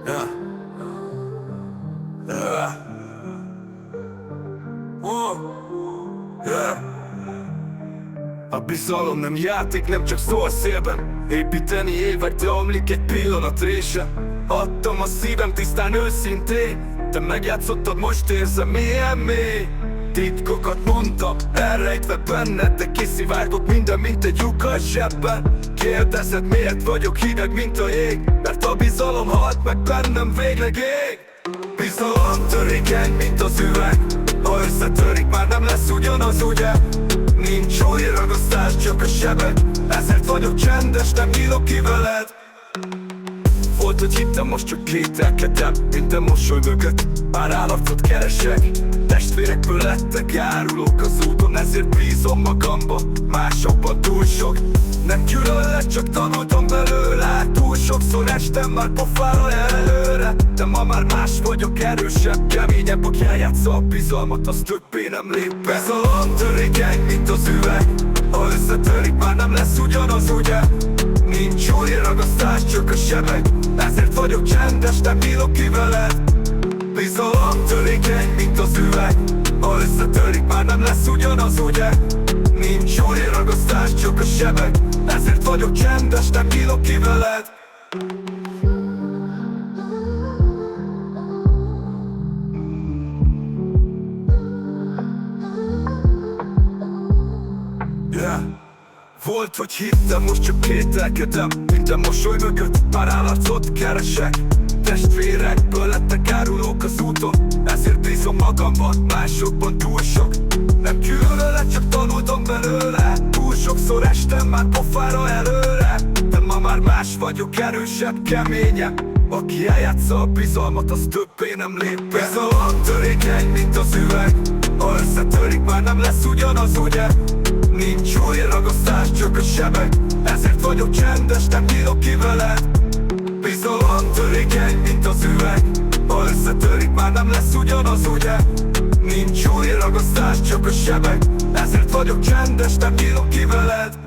Yeah. Yeah. Yeah. A bizalom nem játék, nem csak szó a szélben. Építeni évekre omlik egy pillanat része. Adtam a szívem tisztán őszintén. Te megjátszottad, most érzem milyen mély. Titkokat mondtam, elrejtve benned, de kiszivárgott minden, mint egy lyuk a zsebben. Kérdezed, miért vagyok hideg, mint a jég? Mert a bizalom halt meg bennem, végleg ég. Bizalom törékeny, mint az üveg. Ha összetörik, már nem lesz ugyanaz, ugye? Nincs új ragasztás, csak a sebek. Ezért vagyok csendes, nem nyílok ki veled. Volt, hogy hittem, most csak kételkedem. Minden mosoly mögött már állarcot keresek. Testvérekből lettek járulók az úton, ezért bízom magamba. Másokban túl sok, nem gyűlöllek, csak tanultam belőle. Túl sokszor estem már pofára előre, de ma már más vagyok, erősebb, keményebb. Aki eljátsza a bizalmat, az többé nem lép be. Bizalom törékeny, mint az üveg. Ha összetörik, már nem lesz ugyanaz, ugye? Nincs új ragasztás, csak a sebek. Ezért vagyok csendes, nem nyílok ki veled. Bizalom törékeny, mint az üveg. Ha összetörik, már nem lesz ugyanaz, ugye? Nincs új ragasztás, csak a sebek. Ezért vagyok csendes, nem nyílok ki veled. Yeah. Volt, hogy hittem, most csak kételkedem. Minden mosoly mögött már állarcot keresek. Testvérekből lettek árulók az úton, ezért bízom magamban, másokban túl sok. Nem gyűlöllek, csak tanultam belőle. Túl sokszor estem már pofára előre, de ma már más vagyok, erősebb, keményebb. Aki eljátsza a bizalmat, az többé nem lép be. Bizalom törékeny, mint az üveg. Ha összetörik, már nem lesz ugyanaz, ugye? Nincs új ragasztás, csak a sebek. Ezért vagyok csendes, nem nyílok ki veled. Bizalom törékeny, mint az üveg. Ha összetörik, már nem lesz ugyanaz, ugye? Nincs új ragasztás, csak a sebek. Ezért vagyok csendes, nem nyílok ki veled.